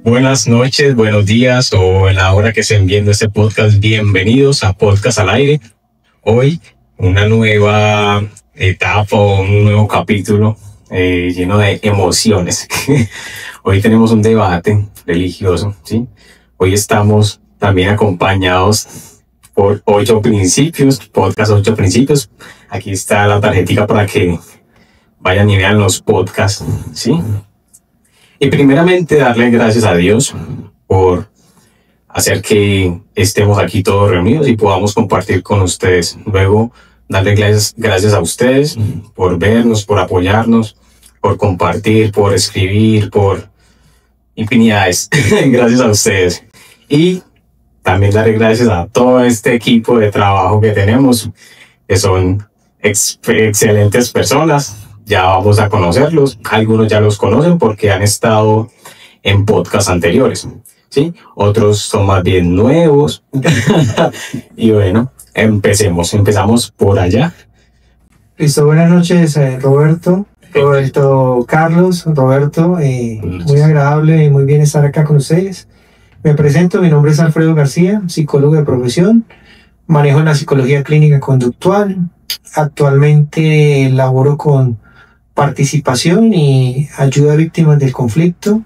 Buenas noches, buenos días o en la hora que estén viendo este podcast, bienvenidos a Podcast al Aire. Hoy una nueva etapa o un nuevo capítulo lleno de emociones. Hoy tenemos un debate religioso, ¿sí? Hoy estamos también acompañados por 8 principios, podcast 8 principios. Aquí está la tarjetita para que vayan y vean los podcasts, ¿sí? Y primeramente darle gracias a Dios por hacer que estemos aquí todos reunidos y podamos compartir con ustedes. Luego, darle gracias a ustedes por vernos, por apoyarnos, por compartir, por escribir, por infinidades. Gracias a ustedes. Y también darle gracias a todo este equipo de trabajo que tenemos, que son excelentes personas. Ya vamos a conocerlos. Algunos ya los conocen porque han estado en podcasts anteriores, ¿sí? Otros son más bien nuevos. Y bueno, empezamos por allá. Listo, buenas noches, Roberto Carlos, muy agradable y muy bien estar acá con ustedes. Me presento, mi nombre es Alfredo García, psicólogo de profesión, manejo en la psicología clínica conductual. Actualmente laboro con participación y ayuda a víctimas del conflicto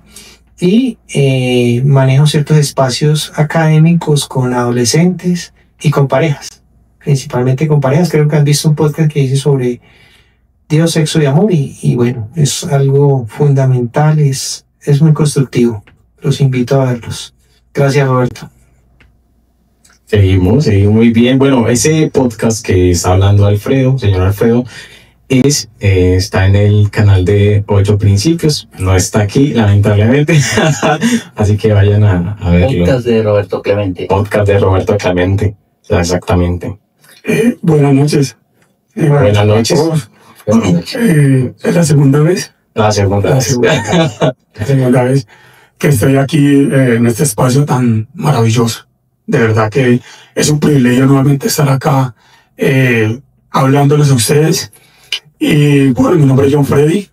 y manejo ciertos espacios académicos con adolescentes y con parejas, principalmente con parejas. Creo que han visto un podcast que dice sobre Dios, sexo y amor y bueno, es algo fundamental, es muy constructivo. Los invito a verlos. Gracias, Roberto. Seguimos muy bien. Bueno, ese podcast que está hablando señor Alfredo, está en el canal de 8 principios. No está aquí, lamentablemente. Así que vayan a verlo. Podcast de Roberto Clemente. Podcast de Roberto Clemente. Exactamente. Buenas noches. Buenas noches. Es la segunda vez. La segunda vez que estoy aquí en este espacio tan maravilloso. De verdad que es un privilegio nuevamente estar acá hablándoles a ustedes. Y bueno, mi nombre es John Freddy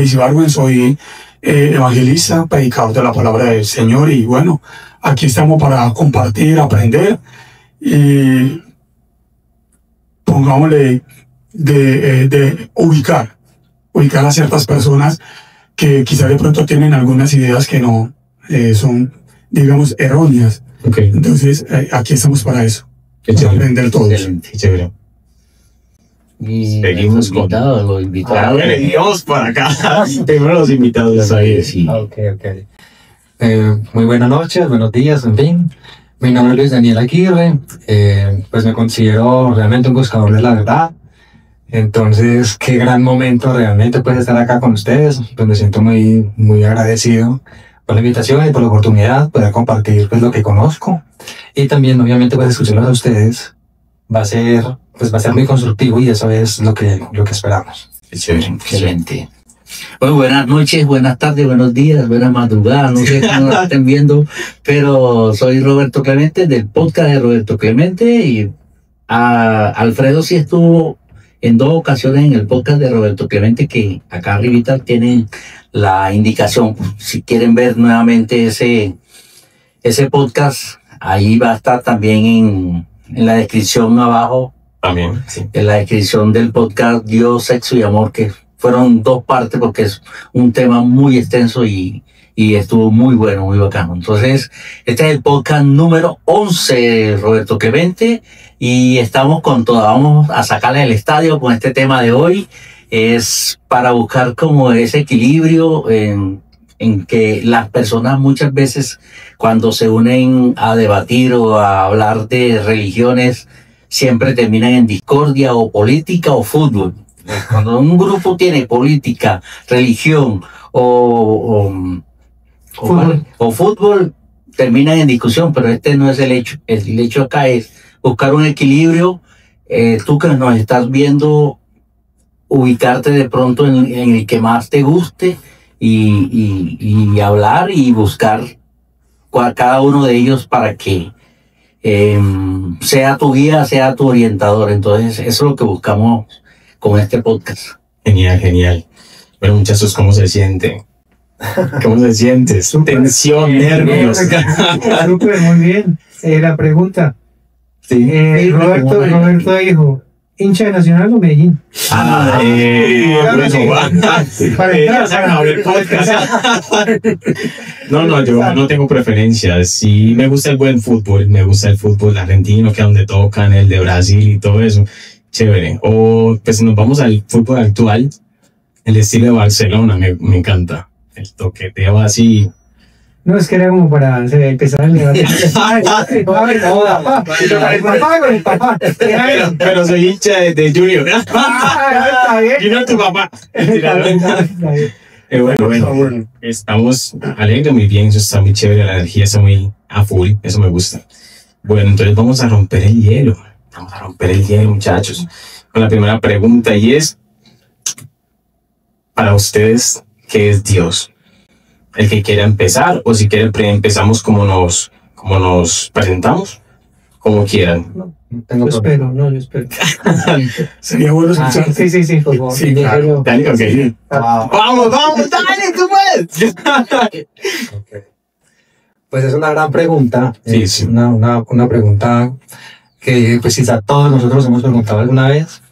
Sibarwen, soy evangelista, predicador de la palabra del Señor y bueno, aquí estamos para compartir, aprender y pongámosle de ubicar a ciertas personas que quizá de pronto tienen algunas ideas que no son, digamos, erróneas. Okay. Entonces, aquí estamos para eso, para aprender todos. Chévere. Y seguimos los invitados. Venimos para acá. Primero los invitados ahí. Sí. Okay. Muy buenas noches, buenos días, en fin. Mi nombre es Luis Daniel Aguirre. Pues me considero realmente un buscador de la verdad. Entonces, qué gran momento realmente pues estar acá con ustedes. Pues me siento muy agradecido por la invitación y por la oportunidad de poder compartir pues lo que conozco. Y también, obviamente, pues escucharlos a ustedes va a ser muy constructivo y eso es lo que esperamos. Excelente. Bueno, buenas noches, buenas tardes, buenos días, buenas madrugadas, no sé cómo nos estén viendo, pero soy Roberto Clemente del podcast de Roberto Clemente y Alfredo sí estuvo en 2 ocasiones en el podcast de Roberto Clemente, que acá arribita tienen la indicación. Si quieren ver nuevamente ese podcast, ahí va a estar también en la descripción abajo. También, sí. En la descripción del podcast Dios, Sexo y Amor, que fueron 2 partes porque es un tema muy extenso y estuvo muy bueno, muy bacano. Entonces, este es el podcast número 11 de Roberto Clemente y estamos con todo. Vamos a sacarle el estadio con este tema de hoy. Es para buscar como ese equilibrio en que las personas muchas veces cuando se unen a debatir o a hablar de religiones siempre terminan en discordia o política o fútbol. Cuando un grupo tiene política, religión o fútbol, terminan en discusión, pero este no es el hecho. El hecho acá es buscar un equilibrio. Tú que nos estás viendo, ubicarte de pronto en el que más te guste y hablar y buscar cada uno de ellos para que sea tu guía, sea tu orientador. Entonces, eso es lo que buscamos con este podcast. Genial. Bueno, muchachos, ¿cómo se sienten? ¿Cómo se sientes? Tensión, nervios. Súper, muy bien. La pregunta. Sí. Roberto dijo, ¿hincha de Nacional o Medellín? No, yo no tengo preferencias. Sí, me gusta el buen fútbol, me gusta el fútbol argentino, que es donde tocan, el de Brasil y todo eso. Chévere. O pues nos vamos al fútbol actual, el estilo de Barcelona, me encanta. El toqueteo así. No, es que era como para empezar el debate. Pero soy hincha de Junior. Junior tu papá. Bueno, estamos alegres, muy bien, eso está muy chévere, la energía está muy a full, eso me gusta. Bueno, entonces vamos a romper el hielo. Vamos a romper el hielo, muchachos, con la primera pregunta, y es, para ustedes, ¿qué es Dios? El que quiera empezar, o si quieren empezamos como nos presentamos, como quieran. Yo espero. Sería bueno escuchar. Sí, por favor. Sí, claro. Dale, ok. Vamos, dale, tú puedes. Okay. Pues es una gran pregunta. Sí, es sí. Una pregunta que pues quizá todos nosotros hemos preguntado alguna vez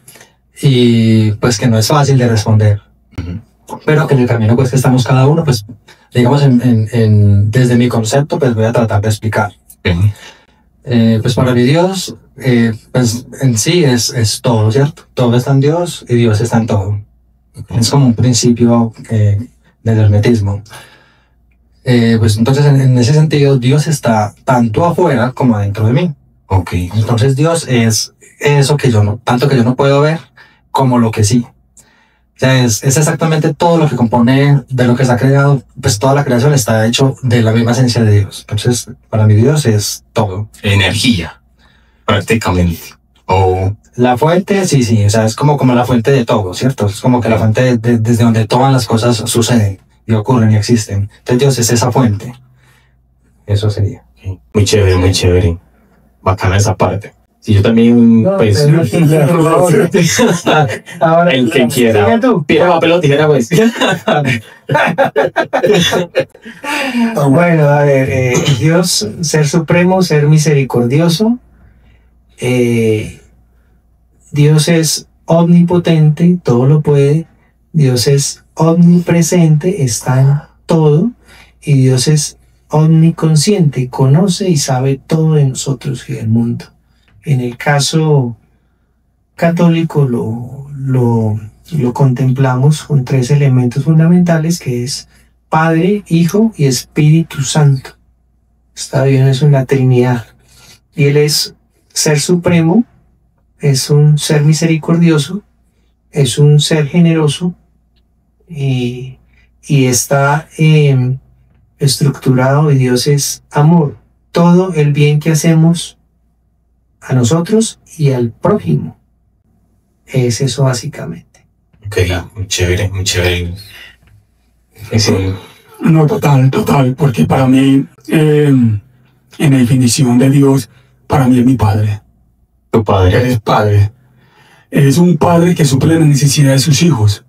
y pues que no es fácil de responder. Pero que en el camino pues que estamos cada uno, pues digamos desde mi concepto pues voy a tratar de explicar. Pues para mí Dios pues en sí es todo, ¿cierto? Todo está en Dios y Dios está en todo. Es como un principio del hermetismo. Pues entonces en ese sentido Dios está tanto afuera como adentro de mí. Ok. Entonces Dios es eso que yo no puedo ver como lo que sí. O sea, es exactamente todo lo que compone de lo que se ha creado, pues toda la creación está hecho de la misma esencia de Dios. Entonces, para mí Dios es todo. Energía, prácticamente. La fuente, sí, o sea, es como la fuente de todo, ¿cierto? Es como que la fuente desde donde todas las cosas suceden y ocurren y existen. Entonces Dios es esa fuente. Eso sería. Muy chévere, muy chévere. Bacana esa parte. Si yo también, pues... Ahora, el que quiera. Piedra, papel o tijera, pues. Bueno, a ver, Dios, ser supremo, ser misericordioso. Dios es omnipotente, todo lo puede. Dios es omnipresente, está en todo. Y Dios es omniconsciente, conoce y sabe todo de nosotros y del mundo. En el caso católico lo contemplamos con tres elementos fundamentales, que es Padre, Hijo y Espíritu Santo. Está bien, es una Trinidad. Y Él es ser supremo, es un ser misericordioso, es un ser generoso y está estructurado, y Dios es amor. Todo el bien que hacemos a nosotros y al prójimo. Es eso básicamente. Ok, muy chévere, muy chévere. Sí. No, total, porque para mí, en la definición de Dios, para mí es mi Padre. Tu padre. Él es Padre. Es un Padre que suple la necesidad de sus hijos.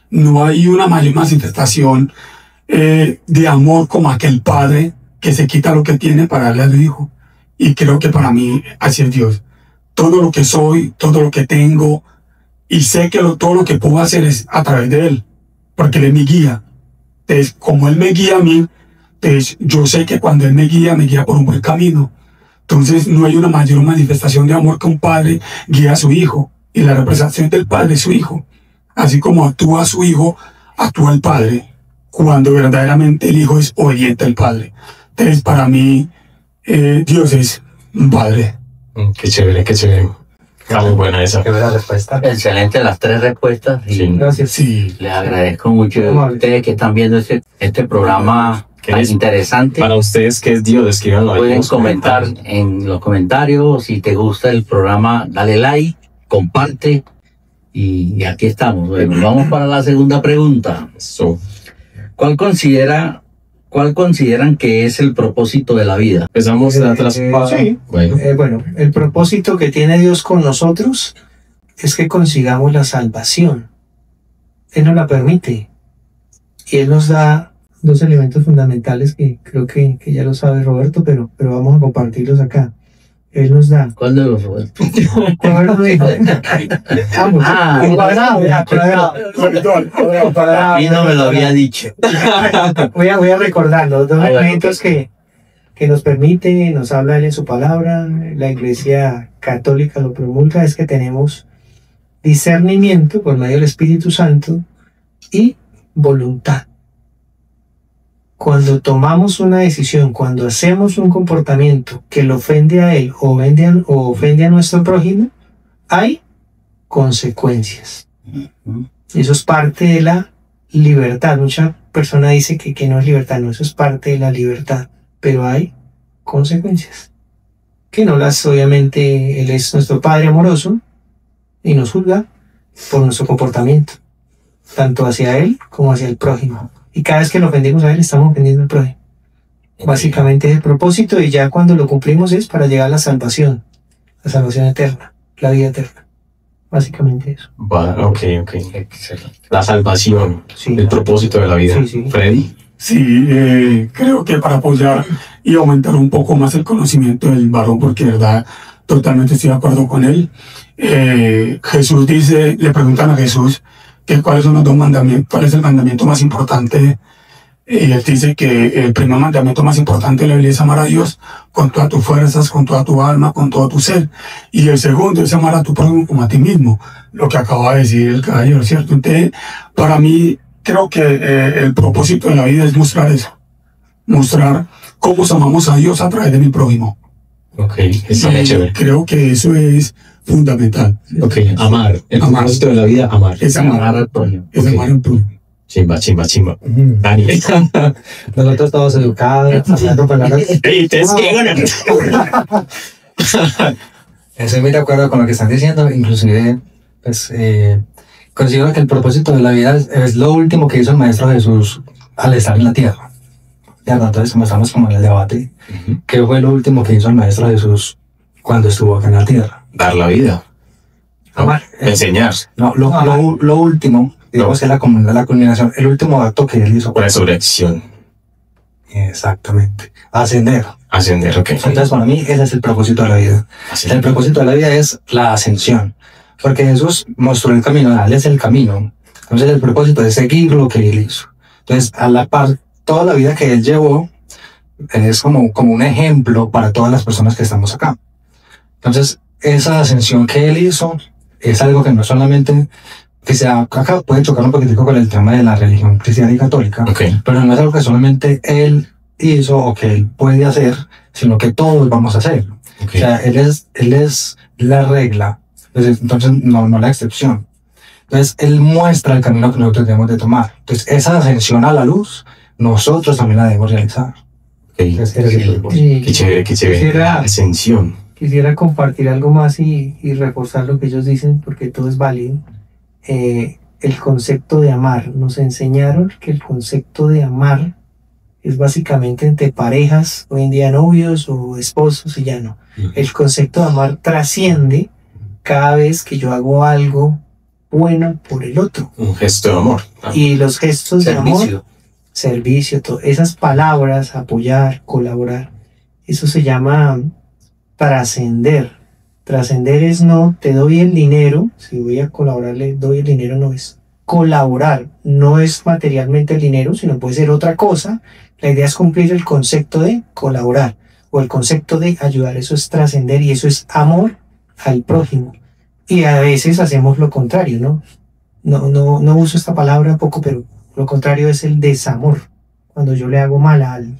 No hay una mayor manifestación de amor como aquel Padre que se quita lo que tiene para darle a su hijo. Y creo que para mí así es Dios. Todo lo que soy, todo lo que tengo, y sé que todo lo que puedo hacer es a través de Él, porque Él es mi guía. Entonces, como Él me guía a mí, entonces yo sé que cuando Él me guía por un buen camino. Entonces no hay una mayor manifestación de amor que un padre guía a su hijo, y la representación del padre es su hijo. Así como actúa su hijo, actúa el padre, cuando verdaderamente el hijo es obediente al padre. Entonces para mí, Dios es un padre. Qué chévere, qué chévere. Está muy buena esa. Qué buena respuesta. Excelente las tres respuestas. Y Sí. Gracias. Sí. les agradezco mucho a ustedes que están viendo este programa ¿Qué tan les- interesante. Para ustedes, ¿qué es Dios? Escríbanlo ahí en Pueden los comentar comentarios. en los comentarios. Si te gusta el programa, dale like, comparte. Y aquí estamos. Bueno, vamos para la segunda pregunta. So, ¿Cuál consideran que es el propósito de la vida? empezamos de atrás para... Sí. Bueno, Bueno, el propósito que tiene Dios con nosotros es que consigamos la salvación. Él nos la permite. Y Él nos da dos elementos fundamentales que creo que ya lo sabe Roberto, pero vamos a compartirlos acá. Él nos da. ¿Cuál de los Roberto? Roberto dijo. A mí no me lo había dicho. Voy a recordar los dos elementos que nos permite, nos habla Él en su palabra, la Iglesia Católica lo promulga, es que tenemos discernimiento por medio del Espíritu Santo y voluntad. Cuando tomamos una decisión, cuando hacemos un comportamiento que lo ofende a Él o ofende a nuestro prójimo, hay consecuencias. Eso es parte de la libertad. Mucha persona dice que no es libertad, no, eso es parte de la libertad. Pero hay consecuencias. Que no las, obviamente, Él es nuestro Padre amoroso y nos juzga por nuestro comportamiento, tanto hacia Él como hacia el prójimo. Y cada vez que lo ofendemos a Él, estamos ofendiendo al prójimo. Básicamente es el propósito, y ya cuando lo cumplimos es para llegar a la salvación eterna, la vida eterna. Básicamente eso. Ok. Excelente. La salvación, Sí. el propósito de la vida. Sí. Freddy. Sí, creo que para apoyar y aumentar un poco más el conocimiento del varón, porque de verdad totalmente estoy de acuerdo con él. Jesús dice, le preguntan a Jesús que cuáles son los dos mandamientos, cuál es el mandamiento más importante. Y él dice que el primer mandamiento más importante de la Biblia es amar a Dios con todas tus fuerzas, con toda tu alma, con todo tu ser. Y el segundo es amar a tu prójimo como a ti mismo, lo que acaba de decir el caballero, ¿cierto? Entonces, para mí, creo que el propósito de la vida es mostrar eso, mostrar cómo amamos a Dios a través de mi prójimo. Ok, está Y chévere. creo que eso es fundamental. Ok, amar. El Amar. propósito de la vida, amar. Es Amar amar, al prójimo. es Ok. amar al prójimo. Chimba. Dani. Nosotros estamos educados, hablando palabras. Ey, ustedes qué ganan. Estoy muy de acuerdo con lo que están diciendo, inclusive, pues, considero que el propósito de la vida es lo último que hizo el Maestro Jesús al estar en la tierra. ¿Cierto? Entonces estamos como en el debate. ¿Qué fue lo último que hizo el Maestro Jesús cuando estuvo acá en la tierra? Dar la vida. Amar. Enseñar. No, lo último, digamos que es la culminación, el último acto que él hizo. Resurrección. Exactamente. Ascender. Ascender, ok. Entonces, para mí, ese es el propósito de la vida. El Ascender. propósito de la vida es la ascensión. Porque Jesús mostró el camino, Él es el camino. Entonces, el propósito es seguir lo que Él hizo. Entonces, a la par, toda la vida que Él llevó es como un ejemplo para todas las personas que estamos acá. Entonces, esa ascensión que Él hizo es algo que no solamente, que sea, acá puede chocar un poquitico con el tema de la religión cristiana y católica, Ok. pero no es algo que solamente Él hizo o que Él puede hacer, sino que todos vamos a hacer. Ok. O sea, él es la regla, entonces no la excepción. Entonces, Él muestra el camino que nosotros debemos de tomar. Entonces, esa ascensión a la luz, nosotros también la debemos realizar. Ok. Ese es el propósito. Y Qué chévere. Quisiera- Ascensión. quisiera compartir algo más y reforzar lo que ellos dicen, porque todo es válido. El concepto de amar. Nos enseñaron que el concepto de amar es básicamente entre parejas, hoy en día novios o esposos, y ya no. El concepto de amar trasciende cada vez que yo hago algo bueno por el otro. Un gesto de amor. Y los gestos de amor, Servicio. servicio, esas palabras, apoyar, colaborar, eso se llama trascender. Trascender es no te doy el dinero, si voy a colaborar le doy el dinero, no es colaborar, no es materialmente el dinero, sino puede ser otra cosa. La idea es cumplir el concepto de colaborar o el concepto de ayudar, eso es trascender y eso es amor al prójimo. Y a veces hacemos lo contrario, ¿no? No uso esta palabra poco, pero lo contrario es el desamor, cuando yo le hago mal a alguien.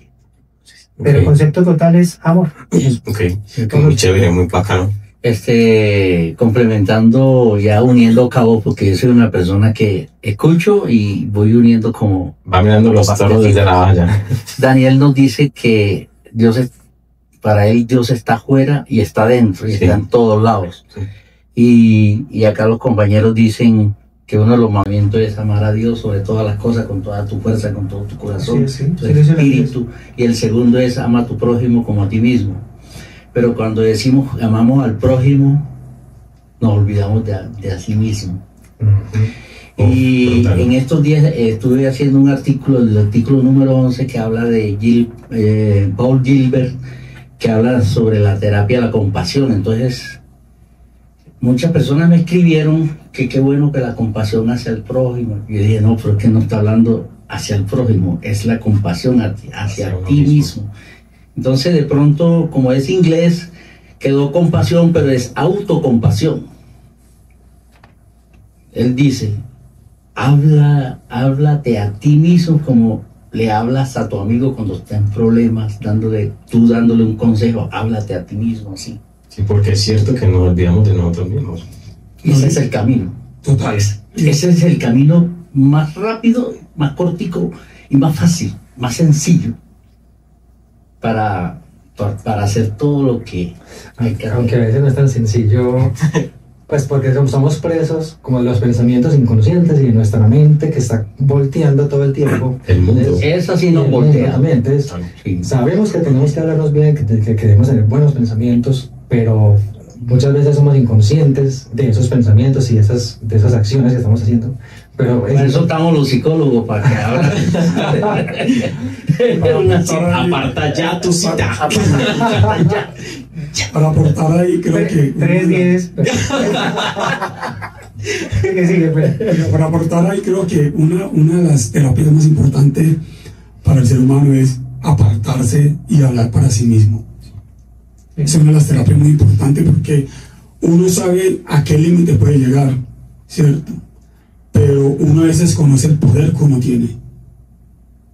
Pero el Ok. concepto total es amor. Ok. Muy chévere, muy bacano. Complementando, ya uniendo cabos, porque yo soy una persona que escucho y voy uniendo como Va mirando los toros desde la valla. Daniel nos dice que para él Dios está afuera y está dentro y Sí. está en todos lados. Sí. Y acá los compañeros dicen que uno de los mandamientos es amar a Dios sobre todas las cosas, con toda tu fuerza, con todo tu corazón, Sí, tu sí, sí, espíritu. Y el segundo es ama a tu prójimo como a ti mismo. Pero cuando decimos amamos al prójimo, nos olvidamos de a sí mismo. Y en estos días estuve haciendo un artículo, el artículo número 11, que habla de Paul Gilbert, que habla sobre la terapia de la compasión. Entonces, muchas personas me escribieron que qué bueno que la compasión hacia el prójimo. Y yo dije, no, pero es que no está hablando hacia el prójimo, es la compasión hacia ti mismo. Entonces, de pronto, como es inglés, quedó compasión, pero es autocompasión. Él dice, háblate a ti mismo como le hablas a tu amigo cuando está en problemas, dándole un consejo. Háblate a ti mismo así. Sí, porque es cierto que nos olvidamos de nosotros mismos. Ese es el camino. Total. Ese es el camino más rápido, más cortico y más fácil, más sencillo para hacer todo lo que hay que hacer. Aunque a veces no es tan sencillo, pues porque somos presos como de los pensamientos inconscientes y de nuestra mente que está volteando todo el tiempo. El mundo. Eso sí nos voltea. Entonces, Sí. sabemos que tenemos que hablarnos bien, que debemos tener buenos pensamientos, pero muchas veces somos inconscientes de esos pensamientos y de esas acciones que estamos haciendo. Pero Para eso estamos los psicólogos, para que hablen. Aparta ya tu cita. Para aportar ahí, creo que... 3-10. ¿Qué sigue? Para aportar ahí, creo que una de las terapias más importantes para el ser humano es apartarse y hablar para sí mismo. Es una de las terapias muy importantes porque uno sabe a qué límite puede llegar, ¿cierto? Pero uno a veces conoce el poder que uno tiene.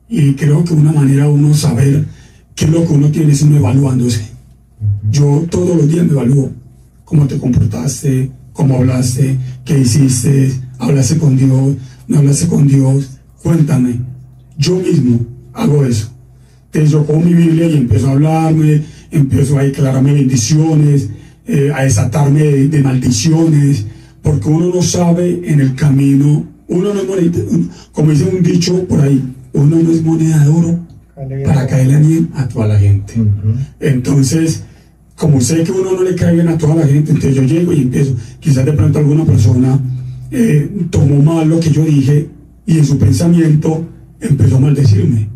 Y creo que una manera de uno saber qué es lo que uno tiene es uno evaluándose. Yo todos los días me evalúo cómo te comportaste, cómo hablaste, qué hiciste, hablaste con Dios, no hablaste con Dios. Cuéntame. Yo mismo hago eso. Entonces yo cojo mi Biblia y empiezo a hablarme, empiezo a declararme bendiciones, a desatarme de maldiciones, porque uno no sabe en el camino, uno no es moneda, como dice un dicho por ahí, uno no es moneda de oro para caerle bien a toda la gente. Entonces, como sé que uno no le cae bien a toda la gente, entonces yo llego y empiezo, quizás de pronto alguna persona tomó mal lo que yo dije y en su pensamiento empezó a maldecirme.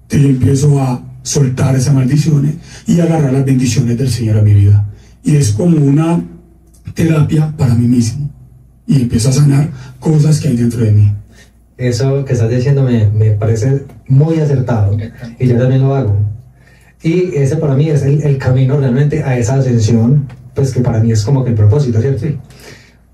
Entonces yo empiezo a soltar esas maldiciones y agarrar las bendiciones del Señor a mi vida. Y es como una terapia para mí mismo. Y empiezo a sanar cosas que hay dentro de mí. Eso que estás diciendo me parece muy acertado y yo también lo hago. Y ese para mí es el camino realmente a esa ascensión, pues que para mí es como que el propósito, ¿cierto?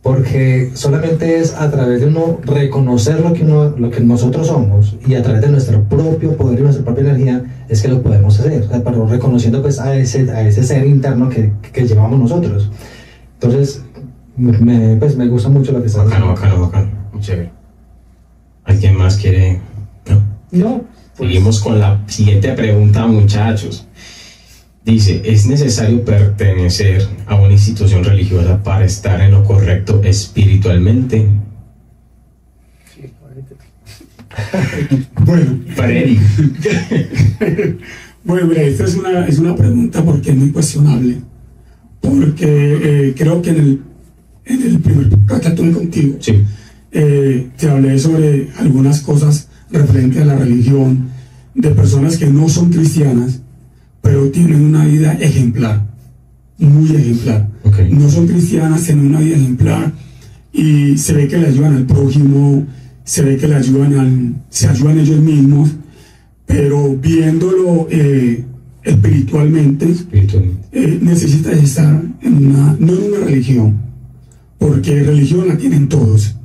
Porque solamente es a través de uno reconocer lo que nosotros somos y a través de nuestro propio poder y nuestra propia energía es que lo podemos hacer, o sea, pero reconociendo pues a ese ser interno que llevamos nosotros. Entonces, me gusta mucho lo que estás diciendo. Bacano. Muy chévere. ¿Alguien más quiere? No. Seguimos con la siguiente pregunta, muchachos. Dice, ¿es necesario pertenecer a una institución religiosa para estar en lo correcto espiritualmente? Bueno, Freddy. bueno, mira, esta es una pregunta porque es muy cuestionable. Porque creo que en el primer podcast que tuve contigo, Sí. te hablé sobre algunas cosas referentes a la religión de personas que no son cristianas, pero tienen una vida ejemplar, muy ejemplar. Okay. No son cristianas, tienen una vida ejemplar y se ve que le ayudan al prójimo, se ve que se ayudan ellos mismos, pero viéndolo espiritualmente, necesitas estar no en una religión, porque religión la tienen todos.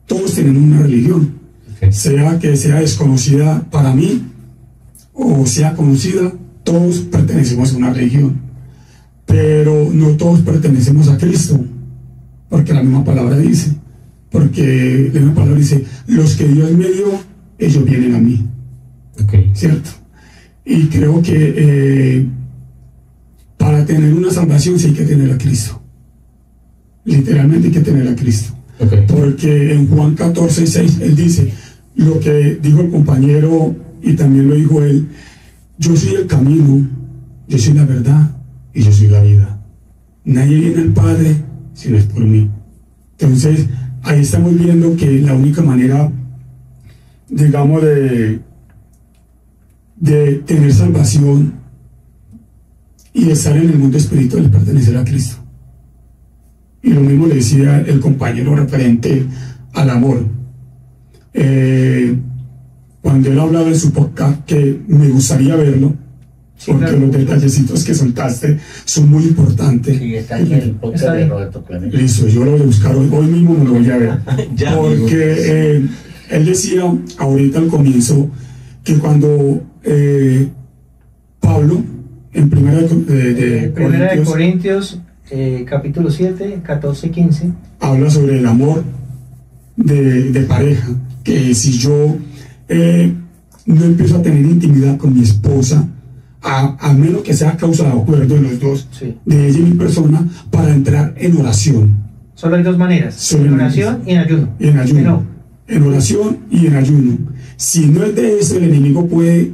Todos tienen una religión, Okay. sea que sea desconocida para mí o sea conocida, todos pertenecemos a una religión, pero no todos pertenecemos a Cristo, porque la misma palabra dice, los que Dios me dio, ellos vienen a mí, Okay. ¿cierto? Y creo que para tener una salvación sí hay que tener a Cristo, literalmente hay que tener a Cristo. Okay. Porque en Juan 14:6 él dice lo que dijo el compañero y también lo dijo él: yo soy el camino, yo soy la verdad y yo soy la vida. Nadie viene al Padre si no es por mí. Entonces ahí estamos viendo que la única manera, digamos, de tener salvación y de estar en el mundo espiritual es pertenecer a Cristo. Y lo mismo le decía el compañero referente al amor. Cuando él hablaba en su podcast, que me gustaría verlo, Sí, porque claro. los detallecitos que soltaste son muy importantes. Sí, está en el podcast Está de bien. Roberto Clemente. Listo, yo lo voy a buscar hoy mismo, me lo voy a ver. Ya, Porque él decía ahorita al comienzo que cuando Pablo, en Primera de Primera de Corintios, Corintios, capítulo 7, 14, 15. habla sobre el amor de pareja, que si yo no empiezo a tener intimidad con mi esposa, a menos que sea causa de acuerdo de los dos, Sí. de ella y mi persona, para entrar en oración. Solo hay dos maneras, Solo en hay oración y en ayuno. En ayuno. No. En oración y en ayuno. Si no es de eso, el enemigo puede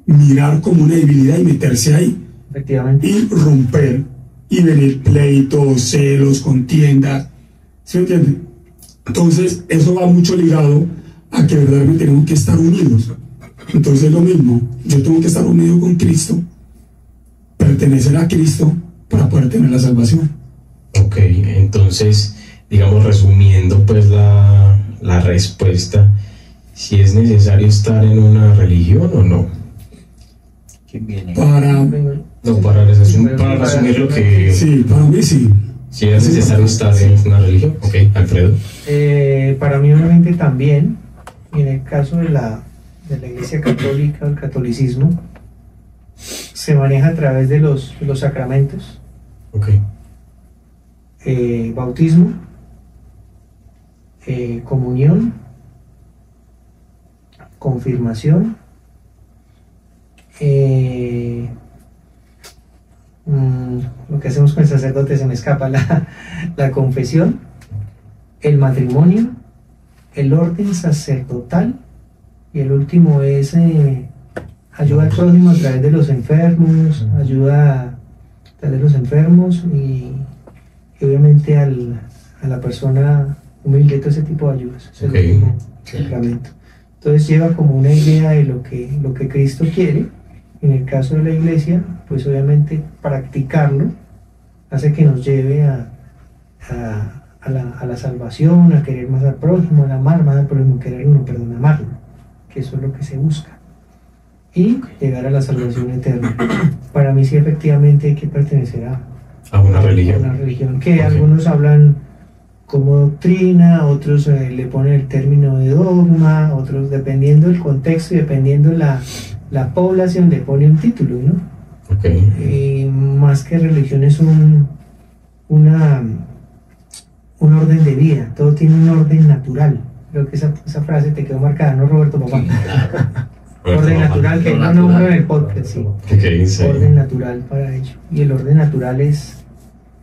mirar como una debilidad y meterse ahí Efectivamente. y romper y venir pleitos, celos, contiendas. ¿Sí me entiende? Entonces, eso va mucho ligado a que verdaderamente tenemos que estar unidos. Entonces, es lo mismo. Yo tengo que estar unido con Cristo, pertenecer a Cristo para poder tener la salvación. Ok, entonces, digamos, resumiendo pues la respuesta, si es necesario estar en una religión o no. ¿Quién viene? Para, No, para resumir lo que... sí, para mí sí. Si es necesario estar en una religión. Ok, Alfredo. Para mí obviamente también, y en el caso de la Iglesia Católica, el catolicismo, se maneja a través de los sacramentos, Ok, bautismo, comunión, confirmación, lo que hacemos con el sacerdote, se me escapa, la confesión, el matrimonio, el orden sacerdotal, y el último es ayuda al prójimo a través de los enfermos, ayuda a través de los enfermos y obviamente a la persona humilde, todo ese tipo de ayudas. Es el Ok. último sacramento. Entonces lleva como una idea de lo que Cristo quiere. En el caso de la iglesia, pues obviamente practicarlo hace que nos lleve a la salvación, a querer más al prójimo, a amar más al prójimo, amarlo, que eso es lo que se busca. Y llegar a la salvación eterna. Para mí sí, efectivamente hay que pertenecer a una a religión. una religión, que Ok. algunos hablan como doctrina, otros le ponen el término de dogma, otros dependiendo del contexto y dependiendo la población le pone un título, ¿no? Ok, Más que religión es un orden de vida, todo tiene un orden natural. Creo que esa frase te quedó marcada, ¿no, Roberto, papá? Orden natural, que no nombro en el podcast, sí. Ok, sí. Orden natural para ello. Y el orden natural es,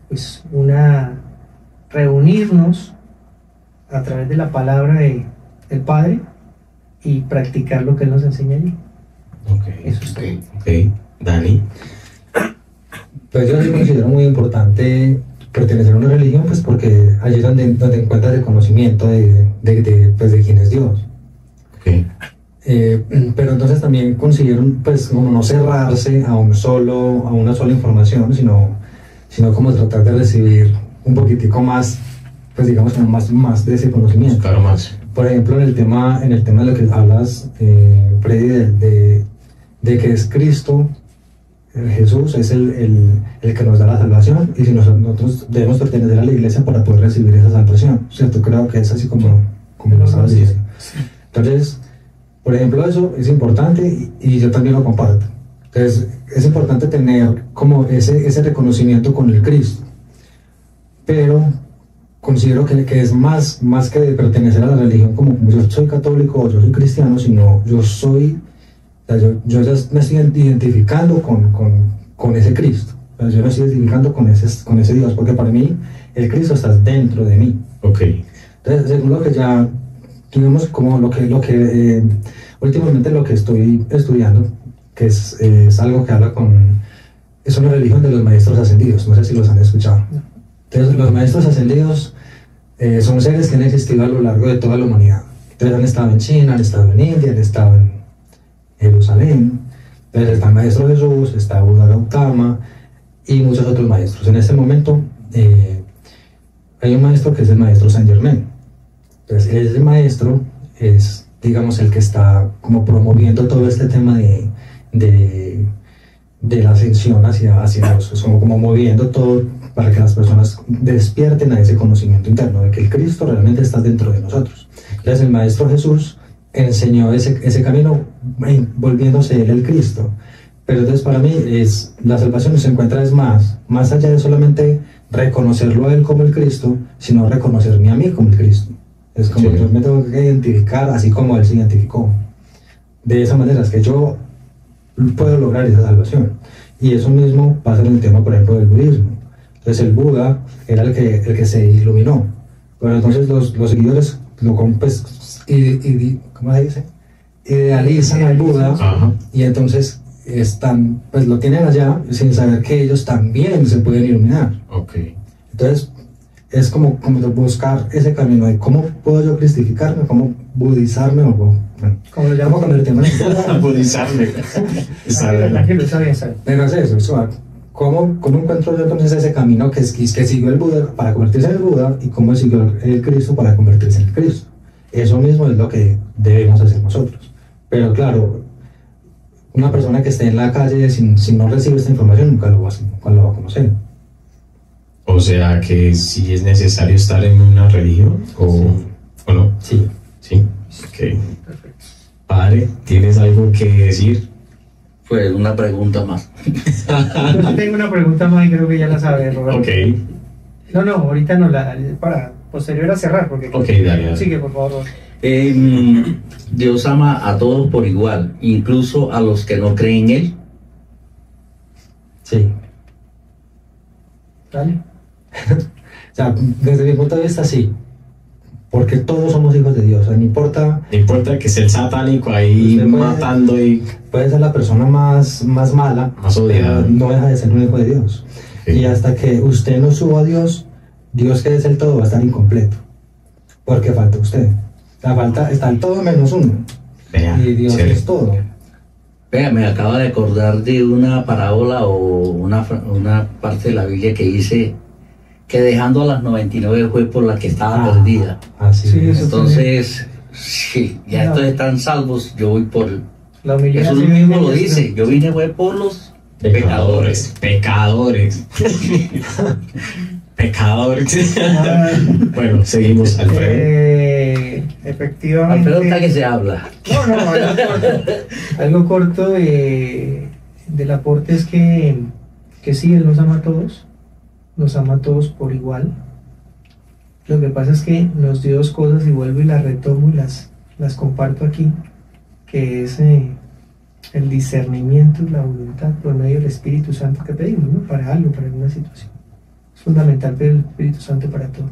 pues, reunirnos a través de la palabra del Padre y practicar lo que Él nos enseña allí. Ok, Eso es todo. ok. Dani. Pues yo sí considero muy importante pertenecer a una religión, pues porque allí es donde encuentras el conocimiento pues, de quién es Dios. Ok, Pero entonces también considero pues como no cerrarse a una sola información, sino como tratar de recibir un poquitico más, pues digamos como más de ese conocimiento. buscar más. Por ejemplo, en el tema de lo que hablas, Freddy, de que es Cristo, Jesús es el que nos da la salvación, y si nosotros debemos pertenecer a la iglesia para poder recibir esa salvación, ¿cierto? Creo que es así como lo estabas diciendo. Entonces, por ejemplo, eso es importante y yo también lo comparto. Entonces, es importante tener como ese reconocimiento con el Cristo, pero considero que es más que de pertenecer a la religión, como yo soy católico o yo soy cristiano, sino yo ya me estoy identificando con ese Cristo. O sea, yo me estoy identificando con ese Dios, porque para mí el Cristo está dentro de mí. Ok, Entonces, según lo que ya tuvimos, como últimamente lo que estoy estudiando, que es algo que habla es una religión de los maestros ascendidos, no sé si los han escuchado. Entonces, los maestros ascendidos son seres que han existido a lo largo de toda la humanidad. Entonces han estado en China, han estado en India, han estado en Jerusalén. Entonces está el Maestro Jesús, está Buda Gautama y muchos otros maestros. En este momento hay un maestro que es el Maestro Saint Germain. Entonces ese maestro es, digamos, el que está como promoviendo todo este tema de la ascensión hacia Dios. Es como moviendo todo para que las personas despierten a ese conocimiento interno de que el Cristo realmente está dentro de nosotros. Entonces el Maestro Jesús enseñó ese camino volviéndose él el Cristo. Pero entonces para mí la salvación se encuentra más allá de solamente reconocerlo a él como el Cristo, sino reconocerme a mí como el Cristo. Es como yo me tengo que identificar así como él se identificó. De esa manera es que yo puedo lograr esa salvación. Y eso mismo pasa en el tema, por ejemplo, del budismo. Entonces el Buda era el que se iluminó. Pero entonces los seguidores ¿cómo se dice? Idealizan al Buda. Ajá. Y entonces pues lo tienen allá sin saber que ellos también se pueden iluminar. Okay. Entonces es como buscar ese camino de cómo puedo yo cristificarme, cómo budizarme o como lo llamo convertirme en Budizarme. Está bien. pero es eso, ¿cómo encuentro yo entonces ese camino que siguió el Buda para convertirse en el Buda y cómo siguió el Cristo para convertirse en el Cristo? Eso mismo es lo que debemos hacer nosotros. Pero claro, una persona que esté en la calle si no recibe esta información nunca lo va a conocer. O sea que si es necesario estar en una religión o no. Sí. Sí. Ok. Padre, ¿tienes algo que decir? Pues una pregunta más. Yo tengo una pregunta más y creo que ya la sabe, Roberto. Ok. No, ahorita no, para posterior a cerrar, porque... Ok, dale. Sigue, por favor. Dios ama a todos por igual, incluso a los que no creen en Él. Sí. Dale. O sea, desde mi punto de vista sí, porque todos somos hijos de Dios. O sea, no importa No importa que sea el satánico ahí Usted puede- matando y... puede ser la persona más mala, Más odiada. pero no deja de ser un hijo de Dios. Sí. Y hasta que usted no suba a Dios, Dios que es el todo va a estar incompleto, porque falta usted. Está el todo menos uno, Vea, y Dios chévere. es todo. Vea, me acaba de acordar de una parábola o una parte de la Biblia que dice que dejando a las 99 fue por la que estaba perdida. Así Sí, es. eso Entonces, sí, ya estos están salvos, yo voy por... La humildad Jesús sí mismo viene lo y dice, yo vine fue por los pecadores. Pecadores. Pecadores. Ah, Bueno, seguimos, Alfredo. efectivamente. Alfredo está que se habla. No, algo corto del aporte es que sí, Él nos ama a todos por igual. Lo que pasa es que nos dio dos cosas y vuelvo y las retomo y las comparto aquí, que es el discernimiento y la voluntad por medio del Espíritu Santo que pedimos, ¿no? Para algo, para alguna situación. Es fundamental pedir el Espíritu Santo para todo.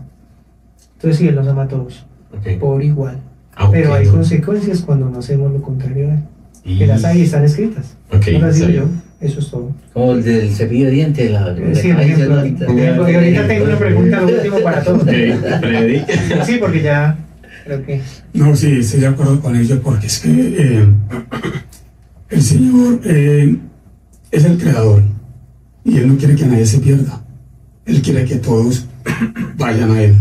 Entonces sí, Él nos ama a todos Ok. por igual. Ah, ok, Pero hay no. consecuencias cuando no hacemos lo contrario a Él. Y- Que las hay y están escritas. Ok, No las digo está yo, bien. eso es todo. Como el del cepillo de dientes. Sí, por ejemplo, y ahorita tengo una pregunta lo último para todos. Ok, ready. Sí, porque ya creo que... No, sí, estoy de acuerdo con ellos porque es que el Señor es el creador y Él no quiere que nadie se pierda. Él quiere que todos vayan a Él.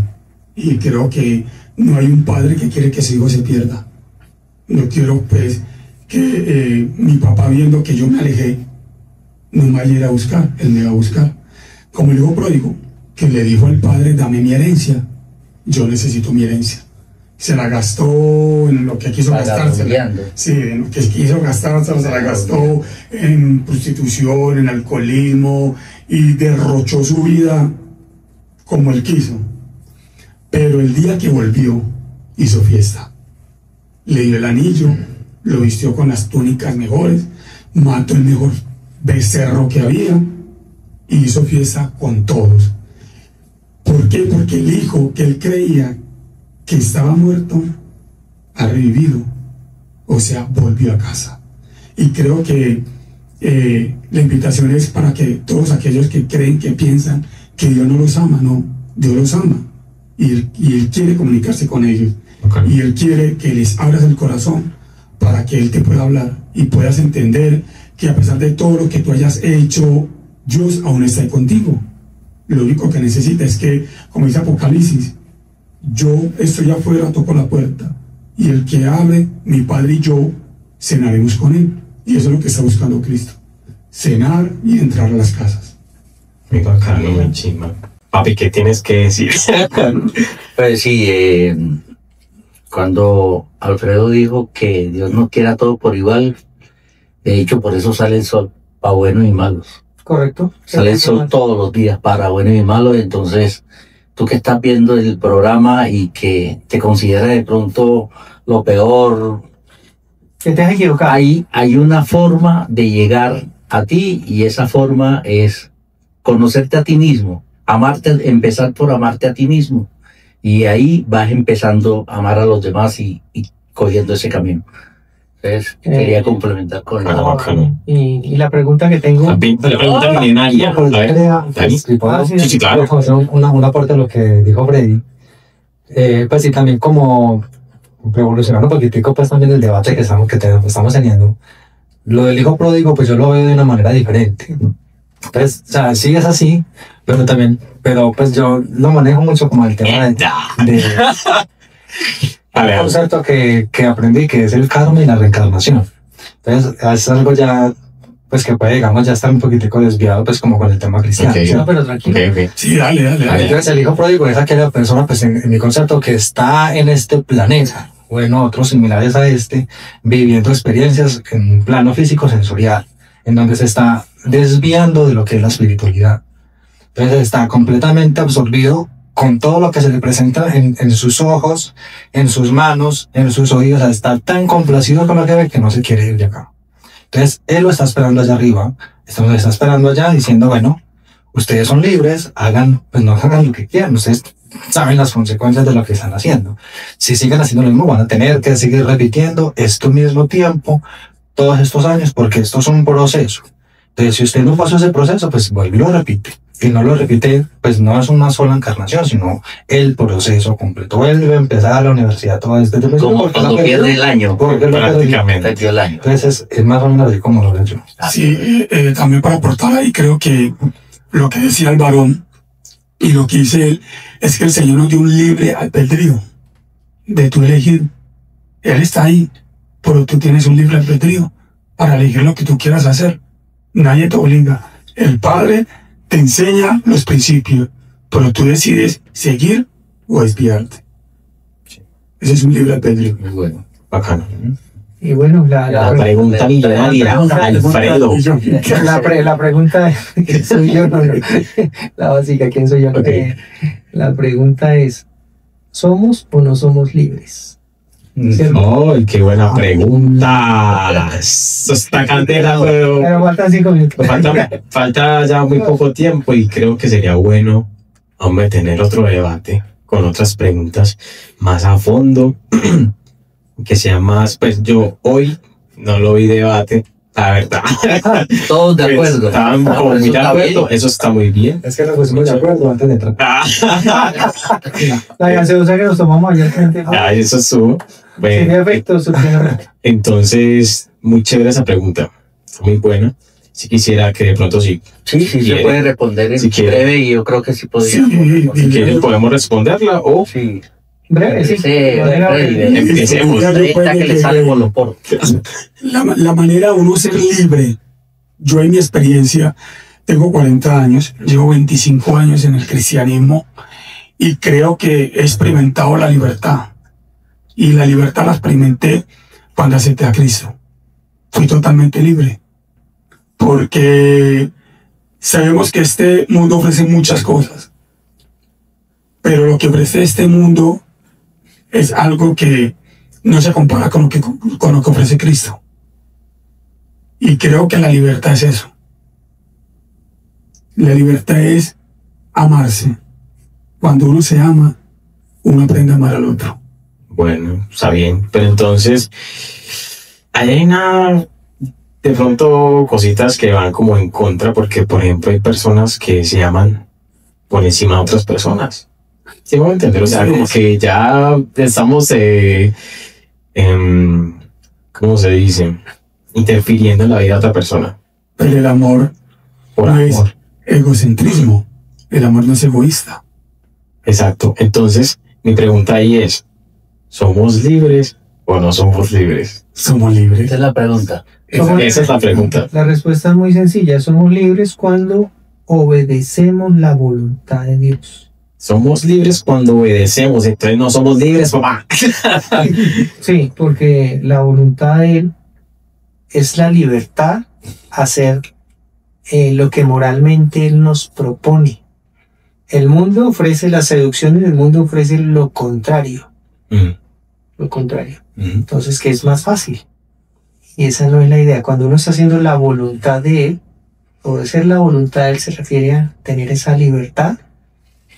Y creo que no hay un padre que quiere que su hijo se pierda. No quiero pues que mi papá, viendo que yo me alejé, no me vaya a ir a buscar, Él me va a buscar. Como el hijo pródigo, que le dijo al padre, dame mi herencia, yo necesito mi herencia. Se la gastó en lo que quiso gastarse. Sí, en lo que quiso gastarse, se la gastó en prostitución, en alcoholismo, y derrochó su vida como él quiso. Pero el día que volvió, hizo fiesta. Le dio el anillo, lo vistió con las túnicas mejores, mató el mejor becerro que había y hizo fiesta con todos. ¿Por qué? Porque el hijo que él creía que estaba muerto ha revivido, o sea, volvió a casa. Y creo que la invitación es para que todos aquellos que creen, que piensan que Dios no los ama, no, Dios los ama y él quiere comunicarse con ellos. Ok. Y Él quiere que les abras el corazón para que Él te pueda hablar y puedas entender que a pesar de todo lo que tú hayas hecho, Dios aún está ahí contigo. Lo único que necesita es que, como dice Apocalipsis, yo estoy afuera, toco la puerta, y el que abre, mi Padre y yo, cenaremos con Él. Y eso es lo que está buscando Cristo. Cenar y entrar a las casas. Muy bacano, muy chimba. Papi, ¿qué tienes que decir? Pues sí, cuando Alfredo dijo que Dios no quiera todo por igual, de hecho por eso sale el sol, para buenos y malos. Correcto. Sale el sol todos los días para buenos y malos. Entonces, tú que estás viendo el programa y que te consideras de pronto lo peor, Que te has equivocado. hay una forma de llegar a ti, y esa forma es conocerte a ti mismo, amarte, empezar por amarte a ti mismo, y ahí vas empezando a amar a los demás y cogiendo ese camino. Entonces, quería complementar con Ah, eso. bacano. Y la pregunta que tengo. Papi, la pregunta milenaria. A ver, Dani. Sí, sí, claro. Una parte de lo que dijo Freddy. Pues sí, también como revolucionando un poquitico pues también el debate que estamos teniendo. Lo del hijo pródigo, pues yo lo veo de una manera diferente. Pues, o sea, sí es así, pero pues yo lo manejo mucho como el tema de Vale, un concepto que aprendí, que es el karma y la reencarnación. Entonces, es algo ya, pues que puede, digamos, ya estar un poquitico desviado, pues como con el tema cristiano. Ok. ¿sí? No, pero tranquilo. ok. Sí, dale. Entonces, el hijo pródigo es aquella persona, pues en mi concepto, que está en este planeta, o en otros similares a este, viviendo experiencias en un plano físico sensorial, en donde se está desviando de lo que es la espiritualidad. Entonces, está completamente absorbido con todo lo que se le presenta en sus ojos, en sus manos, en sus oídos. O sea, está tan complacido con lo que ve que no se quiere ir de acá. Entonces, él lo está esperando allá arriba, lo está esperando allá diciendo, bueno, ustedes son libres, pues no hagan lo que quieran, ustedes saben las consecuencias de lo que están haciendo. Si siguen haciendo lo mismo, van a tener que seguir repitiendo esto mismo tiempo, todos estos años, porque esto es un proceso. Entonces, si usted no pasó ese proceso, pues vuelve y lo repite. Y no lo repite, pues no es una sola encarnación, sino el proceso completo. Vuelve a empezar a la universidad todo este tiempo. Como cuando pierde el año, Porque lo perdió. Prácticamente. perdió el año. Entonces, es más o menos así como lo veo yo. Sí, también para aportar ahí, creo que lo que decía el varón y lo que dice él es que el Señor nos dio un libre albedrío de tu elegir. Él está ahí, pero tú tienes un libre albedrío para elegir lo que tú quieras hacer. Nadie te obliga. El Padre te enseña los principios, pero tú decides seguir o desviarte. Ese es un libre albedrío. Muy bueno. Bacano. Y bueno, La pregunta milenaria, Alfredo. la pregunta ¿quién soy yo? No. La básica, ¿quién soy yo? Ok. La pregunta es, ¿somos o no somos libres? ¿Cierto? ¡Ay, qué buena pregunta! Eso está candela, pero Pero faltan 5 minutos. falta ya muy poco tiempo y creo que sería bueno, hombre, tener otro debate con otras preguntas más a fondo, que sea más, pues yo hoy no lo vi debate, la verdad. Todos de acuerdo. Estaban Ah, como pero muy eso de está acuerdo, bien. eso está muy bien. Es que nos pusimos de acuerdo antes de entrar. La gaseosa que nos tomamos ayer frente Ah, eso estuvo. Bueno, tiene efecto suficiente. entonces, muy chévere esa pregunta, muy buena. Si quisiera que de pronto sí, Sí, sí, se quiere. puede responder en Si quiere. breve, y yo creo que sí podría. si quieren podemos responderla o Sí. Breve, sí. Empecemos. Esta que le sale con los poros. La manera de uno ser libre, yo en mi experiencia, tengo 40 años, llevo 25 años en el cristianismo y creo que he experimentado la libertad. Y la libertad la experimenté cuando acepté a Cristo. Fui totalmente libre. Porque sabemos que este mundo ofrece muchas cosas. Pero lo que ofrece este mundo es algo que no se compara con lo que ofrece Cristo. Y creo que la libertad es eso. La libertad es amarse. Cuando uno se ama, uno aprende a amar al otro. Bueno, está bien, pero entonces hay de pronto cositas que van como en contra, porque por ejemplo hay personas que se aman por encima de otras personas. Sí, voy a entender, o sea, como que ya estamos, ¿cómo se dice? Interfiriendo en la vida de otra persona. Pero el amor Por no es amor. egocentrismo. El amor no es egoísta. Exacto. Entonces, mi pregunta ahí es, ¿somos libres o no somos libres? Somos libres. Esa es la pregunta. Esa es la pregunta. La respuesta es muy sencilla. Somos libres cuando obedecemos la voluntad de Dios. Somos libres cuando obedecemos, entonces no somos libres, papá. Sí, porque la voluntad de Él es la libertad a hacer lo que moralmente Él nos propone. El mundo ofrece las seducciones, el mundo ofrece lo contrario. Lo contrario. Entonces, ¿qué es más fácil? Y esa no es la idea. Cuando uno está haciendo la voluntad de Él, obedecer la voluntad de Él se refiere a tener esa libertad,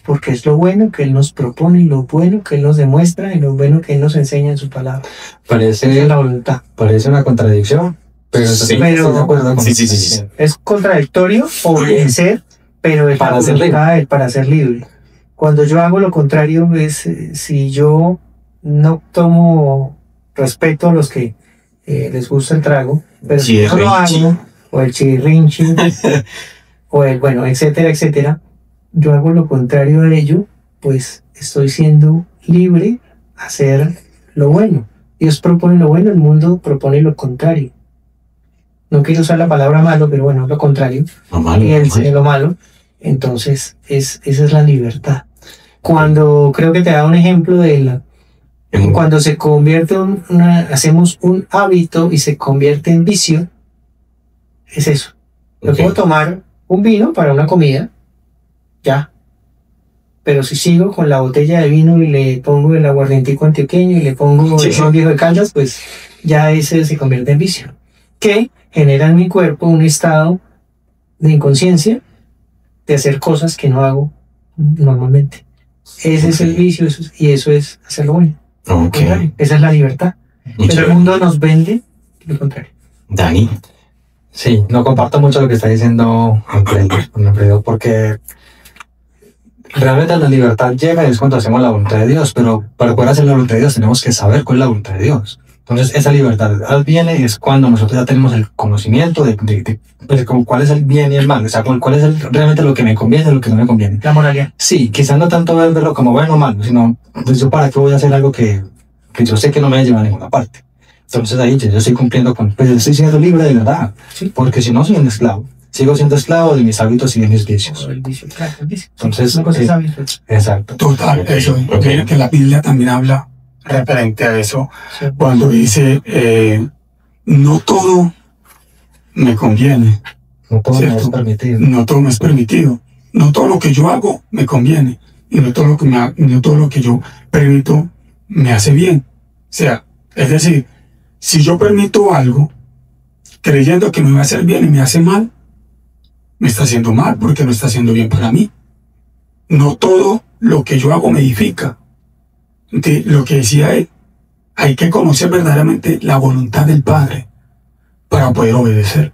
porque es lo bueno que Él nos propone, y lo bueno que Él nos demuestra, y lo bueno que Él nos enseña en su palabra. Esa es Parece, la voluntad. parece una contradicción, pero, Sí, estoy pero- de acuerdo con sí. Es contradictorio obedecer, pero es Para la ser voluntad de Él para ser libre. Cuando yo hago lo contrario, es si yo no tomo respeto a los que les gusta el trago, pero si yo lo hago, o el chirrinchi, o el, bueno, etcétera, etcétera, yo hago lo contrario a ello, pues estoy siendo libre a hacer lo bueno. Dios propone lo bueno, el mundo propone lo contrario. No quiero usar la palabra malo, pero bueno, lo contrario. Y él lo malo. Entonces, esa es la libertad. Cuando creo que te da un ejemplo de cuando se convierte hacemos un hábito y se convierte en vicio, es eso. Yo puedo tomar un vino para una comida, ya. Pero si sigo con la botella de vino y le pongo el aguardientico antioqueño y le pongo el ron viejo de Caldas, pues ya ese se convierte en vicio. Que genera en mi cuerpo un estado de inconsciencia de hacer cosas que no hago normalmente. Ese es el vicio y eso es hacerlo bueno. Esa es la libertad. Pero el mundo nos vende lo contrario. Dani. Sí, no comparto mucho lo que está diciendo Alfredo, porque realmente la libertad llega es cuando hacemos la voluntad de Dios, pero para poder hacer la voluntad de Dios tenemos que saber cuál es la voluntad de Dios. Entonces esa libertad viene es cuando nosotros ya tenemos el conocimiento de pues, como cuál es el bien y el mal, o sea, cuál es realmente lo que me conviene y lo que no me conviene. La moralidad. Sí, quizás no tanto verlo como bueno o malo, sino pues yo para qué voy a hacer algo que yo sé que no me va a llevar a ninguna parte. Entonces ahí yo estoy cumpliendo con, pues yo estoy siendo libre de verdad, Sí. porque si no soy un esclavo, sigo siendo esclavo de mis hábitos y de mis vicios. El vicio, claro, el vicio. Entonces, Una cosa es hábito. exacto. Total, eso. Mira que la Biblia también habla referente a eso. Sí. Cuando dice, no todo me conviene. No todo me es Cierto. permitido. No todo me es permitido. No todo lo que yo hago me conviene. Y no todo lo que, no todo lo que yo permito me hace bien. O sea, es decir, si yo permito algo creyendo que me va a hacer bien y me hace mal, me está haciendo mal porque no está haciendo bien para mí. No todo lo que yo hago me edifica. De lo que decía él, hay que conocer verdaderamente la voluntad del Padre para poder obedecer.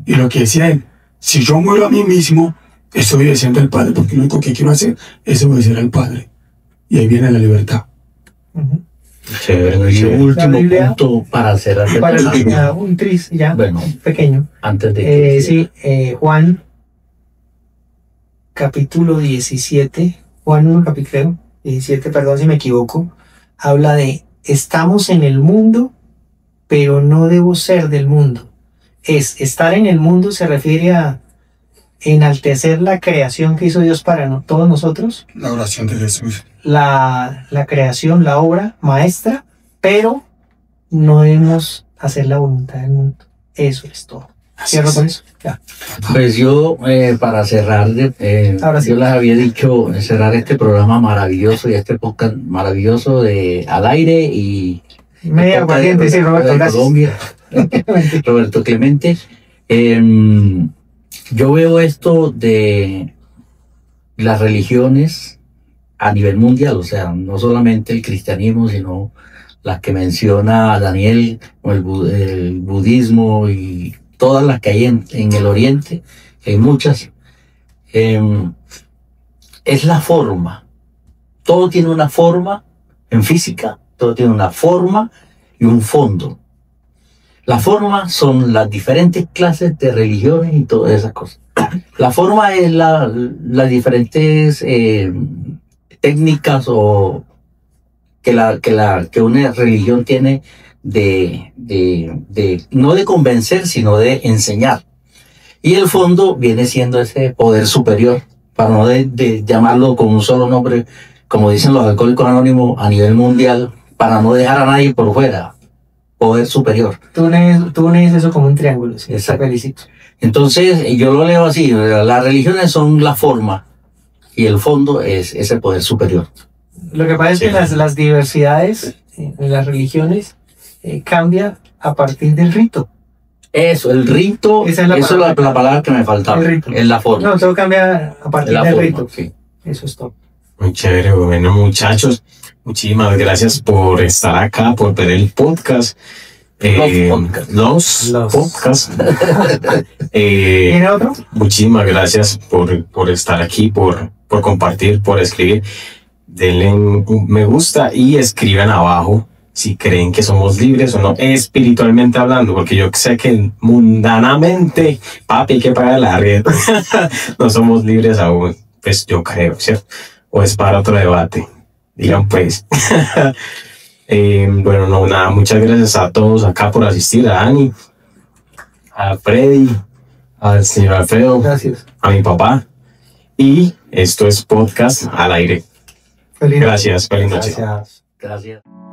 Y lo que decía él, si yo muero a mí mismo, estoy obedeciendo al Padre, porque lo único que quiero hacer es obedecer al Padre. Y ahí viene la libertad. Ujú. Chévere, Y chévere. último La Biblia- punto para cerrar el Para programa. un tris ya Bueno, pequeño. antes de que Sí, Juan, capítulo 17, Juan 1, capítulo 17, perdón si me equivoco, habla de estamos en el mundo, pero no debo ser del mundo. Estar en el mundo se refiere a enaltecer la creación que hizo Dios para todos nosotros, La oración de Jesús. la creación, la obra maestra, pero no debemos hacer la voluntad del mundo. Eso es todo. Cierro con eso. Ya. Pues yo, para cerrar, Ahora sí. yo les había dicho cerrar este programa maravilloso y este podcast maravilloso de Al Aire y Media aguardiente, sí, Roberto, de gracias. Colombia, Roberto Clemente. Yo veo esto de las religiones a nivel mundial, o sea, no solamente el cristianismo, sino las que menciona Daniel, o el budismo y todas las que hay en el oriente, hay muchas. Es la forma todo tiene una forma en física, todo tiene una forma y un fondo. La forma son las diferentes clases de religiones y todas esas cosas. La forma es las diferentes técnicas o que una religión tiene no de convencer, sino de enseñar. Y el fondo viene siendo ese poder superior, para no de llamarlo con un solo nombre, como dicen los alcohólicos anónimos a nivel mundial, para no dejar a nadie por fuera. Poder superior. Tú unes eso como un triángulo, sí. Exacto. Te felicito. Entonces, yo lo leo así, las religiones son la forma y el fondo es ese poder superior. Lo que pasa es que las diversidades en las religiones cambian a partir del rito. Eso, el rito, Esa es la eso es la palabra que me faltaba, El rito. es la forma. No, todo cambia a partir Es la del forma, rito. sí. Eso es todo. Muy chévere, bueno, muchachos, muchísimas gracias por estar acá, por ver el podcast. Los podcasts. ¿Tiene otro? Muchísimas gracias por estar aquí, por compartir, por escribir. Denle un me gusta y escriban abajo si creen que somos libres o no, espiritualmente hablando, porque yo sé que mundanamente, papi, hay que pagar la red. No somos libres aún, pues yo creo, ¿cierto? O es para otro debate. Digan pues. Bueno, no, nada, muchas gracias a todos acá por asistir, a Dani, a Freddy, al señor Alfredo, Gracias. a mi papá. Y esto es Podcast al Aire. Feliz noche. Gracias, feliz noche. Gracias. Gracias.